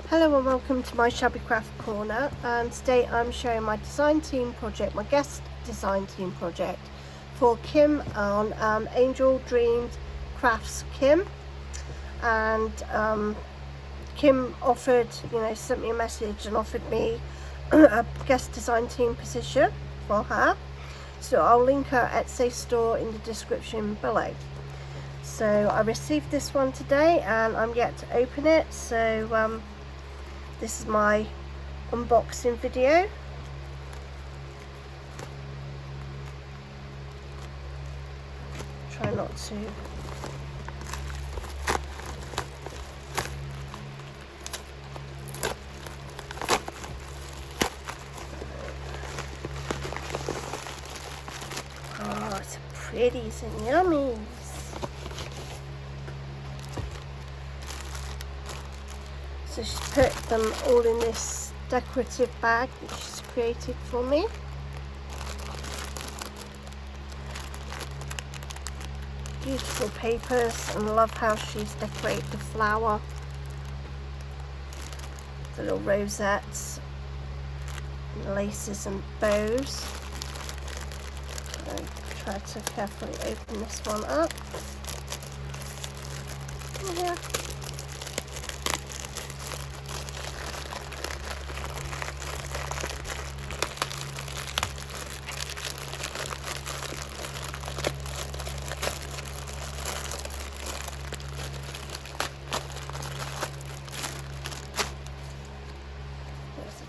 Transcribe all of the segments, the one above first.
Hello and welcome to my Shabby Craft Corner, and today I'm showing my design team project, my guest design team project for Kim on Angel Dreams Crafts Kim. And Kim offered, sent me a message and offered me a guest design team position for her. So I'll link her Etsy store in the description below. So I received this one today and I'm yet to open it, so this is my unboxing video. Try not to. Oh, it's pretties and yummies. So she's put them all in this decorative bag that she's created for me. Beautiful papers, and love how she's decorated the flower, the little rosettes, and laces and bows. I'll try to carefully open this one up. Yeah.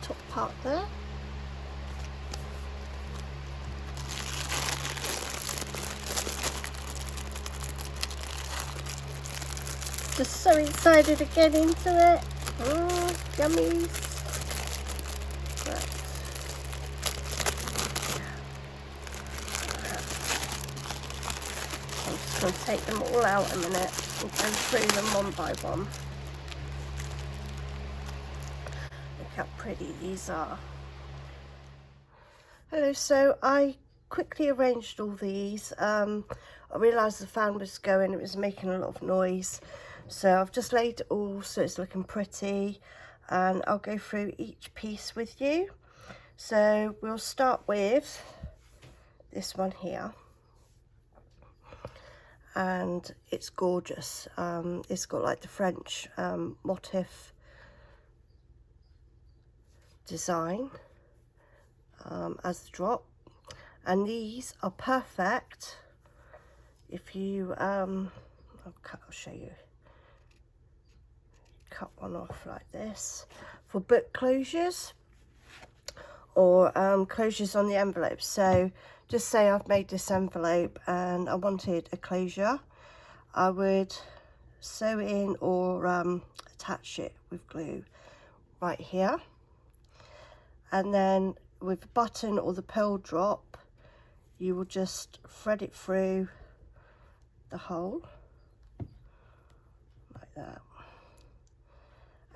Top part there. Just so excited to get into it. Oh, yummies. Right. I'm just going to take them all out in a minute and go through them one by one. Look how pretty these are. Hello, so I quickly arranged all these. I realised the fan was going, it was making a lot of noise. So I've just laid it all so it's looking pretty, and I'll go through each piece with you. So we'll start with this one here. And it's gorgeous. It's got like the French motif design as the drop, and these are perfect if you I'll show you. Cut one off like this for book closures or closures on the envelope. So just say I've made this envelope and I wanted a closure, I would sew in or attach it with glue right here, and then with the button or the pearl drop you will just thread it through the hole like that,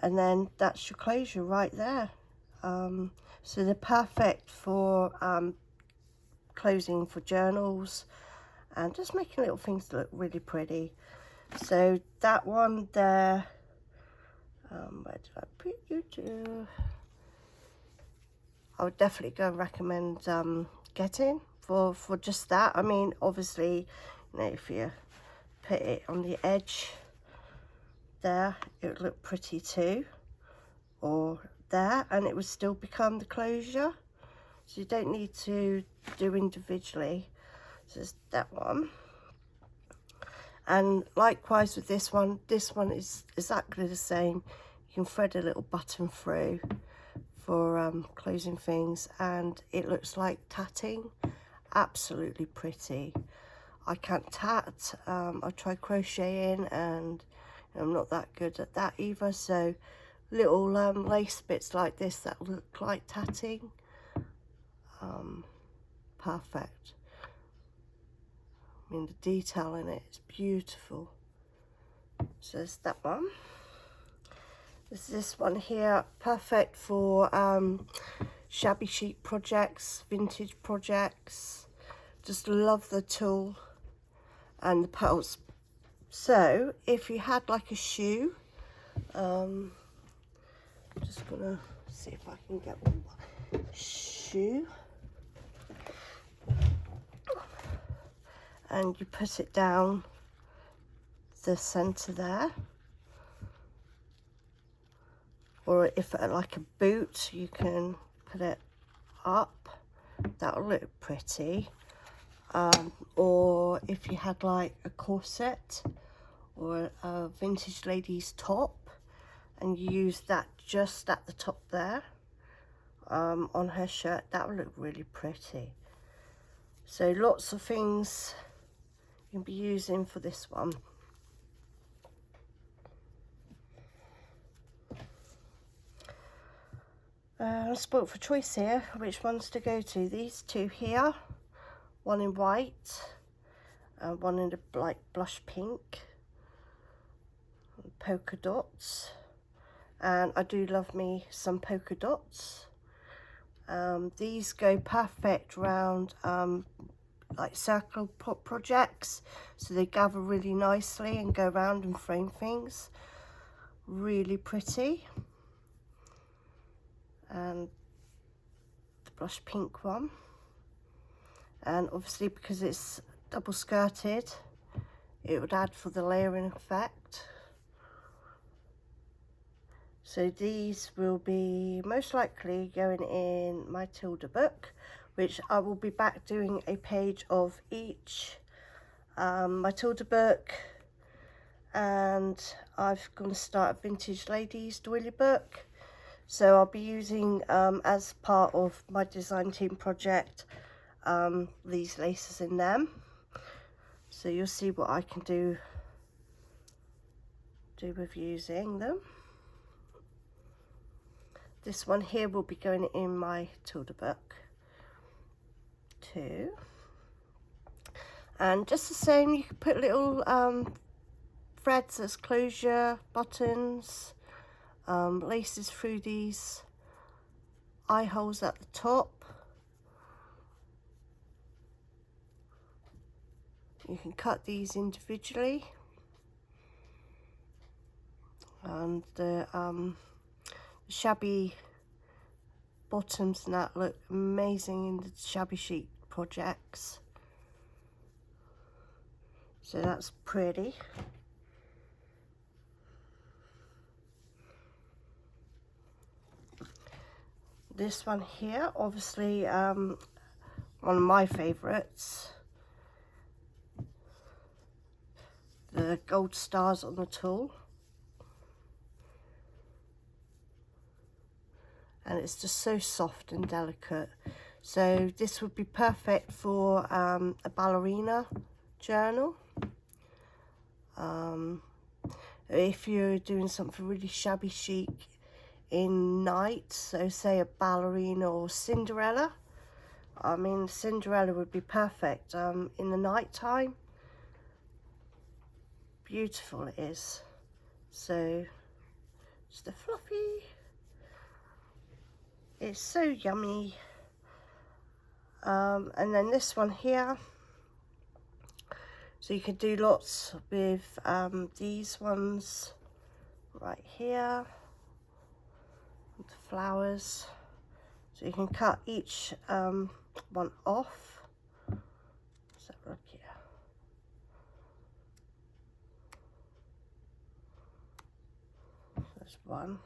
and then that's your closure right there. So they're perfect for closing for journals and just making little things look really pretty. So that one there, where did I put you to? I would definitely go and recommend getting for just that. I mean, obviously, if you put it on the edge there, it would look pretty too, or there, and it would still become the closure. So you don't need to do individually. So there's that one. And likewise with this one is exactly the same. You can thread a little button through for closing things, and it looks like tatting. Absolutely pretty. I can't tat. I tried crocheting and I'm not that good at that either, so little lace bits like this that look like tatting, perfect. I mean, the detail in it is beautiful. So there's that one. There's this one here, perfect for shabby chic projects, vintage projects. Just love the tool and the pearls. So if you had like a shoe, Just gonna see if I can get one shoe. And you put it down the center there. Or if like a boot, you can put it up. That'll look pretty. Or if you had like a corset or a vintage lady's top and you use that just at the top there on her shirt, that would look really pretty. So lots of things you can be using for this one. Spoilt for choice here, which ones to go to. These two here, one in white, one in a like blush pink, polka dots, and I do love me some polka dots. These go perfect round like circle projects, so they gather really nicely and go around and frame things. Really pretty. And the blush pink one, and obviously because it's double skirted, it would add for the layering effect. So these will be most likely going in my Tilda book, which I will be back doing a page of each my Tilda book, and I've going to start a Vintage Ladies doily book. So I'll be using, as part of my design team project, these laces in them. So you'll see what I can do with using them. This one here will be going in my Tilda book too. And just the same, you can put little threads as closure buttons. Laces through these eye holes at the top. You can cut these individually, and the shabby bottoms and that look amazing in the shabby chic projects, so that's pretty. This one here, obviously one of my favourites, the gold stars on the tulle, and it's just so soft and delicate. So this would be perfect for a ballerina journal. If you're doing something really shabby chic in night, so say a ballerina or Cinderella. I mean, Cinderella would be perfect in the night time. Beautiful it is. So just a fluffy, it's so yummy. And then this one here, so you could do lots with these ones right here, the flowers. So you can cut each one off. Let's have a look here. There's one.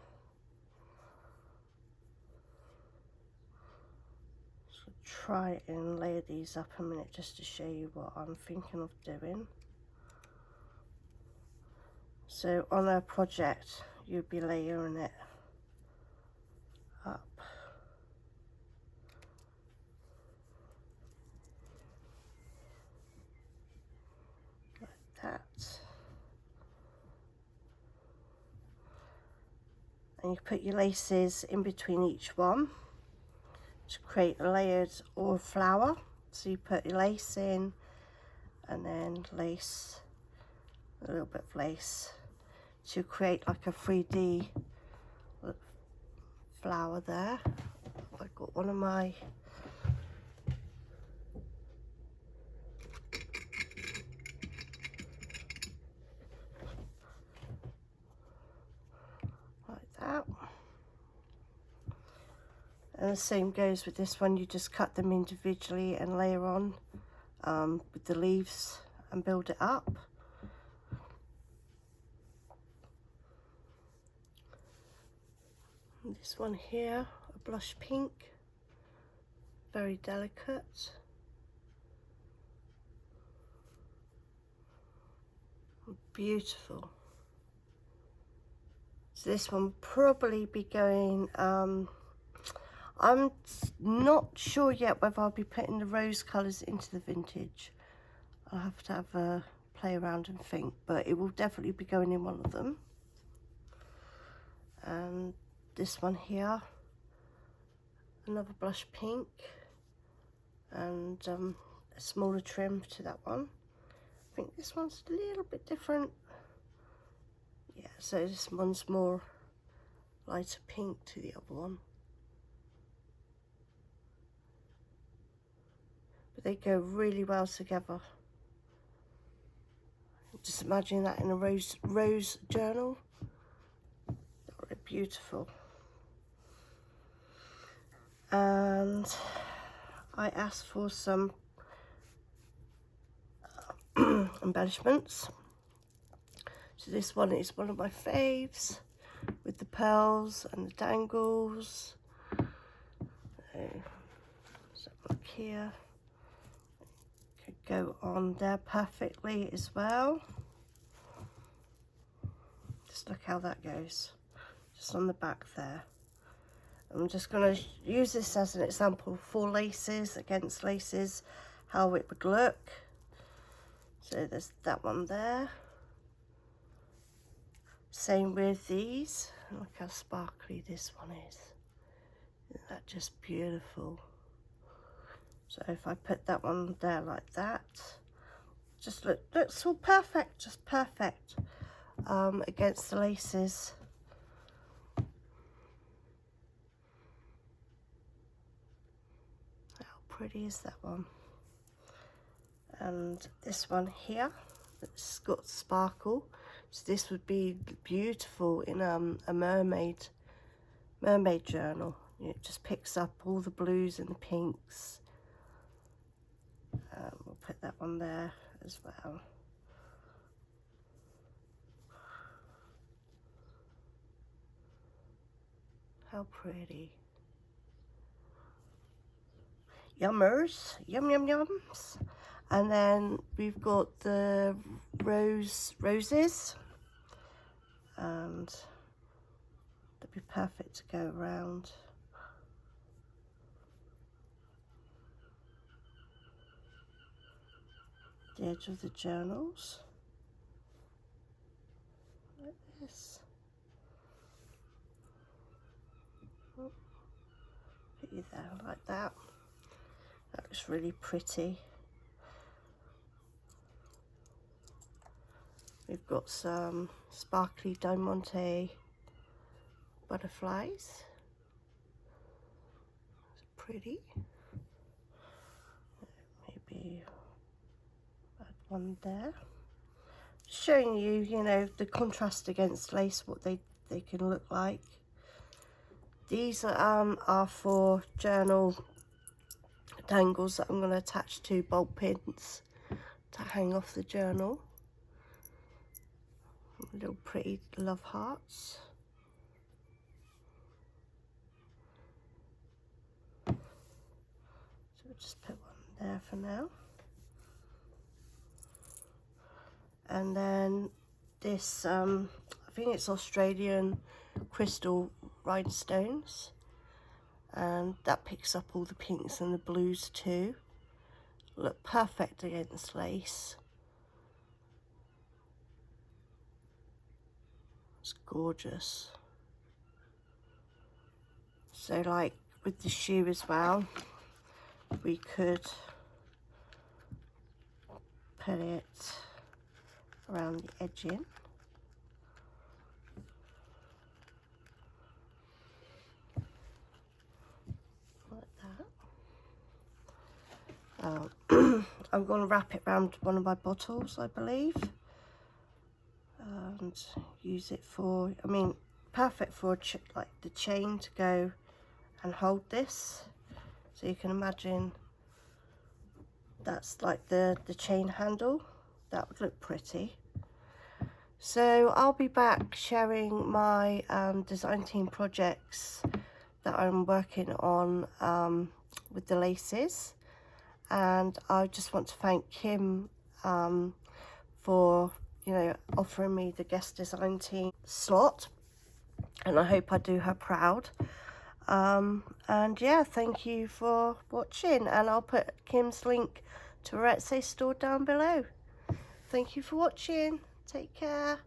So try and layer these up a minute just to show you what I'm thinking of doing. So on a project, you'd be layering it up. Like that. And you put your laces in between each one to create a layered or flower. So you put your lace in, and then lace, a little bit of lace, to create like a 3D flower there. I've got one of my like that. And the same goes with this one, you just cut them individually and layer on with the leaves and build it up. And this one here, a blush pink, very delicate. Beautiful. So this one will probably be going, I'm not sure yet whether I'll be putting the rose colours into the vintage. I'll have to have a play around and think, but it will definitely be going in one of them. And this one here, another blush pink, and a smaller trim to that one. I think this one's a little bit different. Yeah, so this one's more lighter pink to the other one. But they go really well together. Just imagine that in a rose journal. They're beautiful. And I asked for some embellishments. So this one is one of my faves, with the pearls and the dangles. So look here, could go on there perfectly as well. Just look how that goes, just on the back there. I'm just going to use this as an example for laces, against laces, how it would look. So there's that one there. Same with these. Look how sparkly this one is. Isn't that just beautiful? So if I put that one there like that, just looks all perfect, just perfect against the laces. How pretty is that one? And this one here, it's got sparkle. So this would be beautiful in a mermaid journal. It just picks up all the blues and the pinks. We'll put that one there as well. How pretty. Yummers, yum yum yums. And then we've got the roses, and they'd be perfect to go around. The edge of the journals, like this. Oh, put you there like that. That looks really pretty. We've got some sparkly Diamante butterflies. It's pretty. Maybe add one there. Showing you, you know, the contrast against lace, what they can look like. These are for journal dangles that I'm going to attach to bolt pins to hang off the journal. Little pretty love hearts. So we'll just put one there for now. And then this, I think it's Australian crystal rhinestones, and that picks up all the pinks and the blues too. Look perfect against lace. It's gorgeous. So like with the shoe as well, we could put it around the edging. Like that. I'm going to wrap it around one of my bottles, I believe. And use it for, I mean, perfect for like the chain to go and hold this. So you can imagine that's like the chain handle. That would look pretty. So I'll be back sharing my design team projects that I'm working on with the laces. And I just want to thank Kim for, you know, offering me the guest design team slot, and I hope I do her proud. And yeah, thank you for watching, and I'll put Kim's link to her Etsy store down below. Thank you for watching. Take care.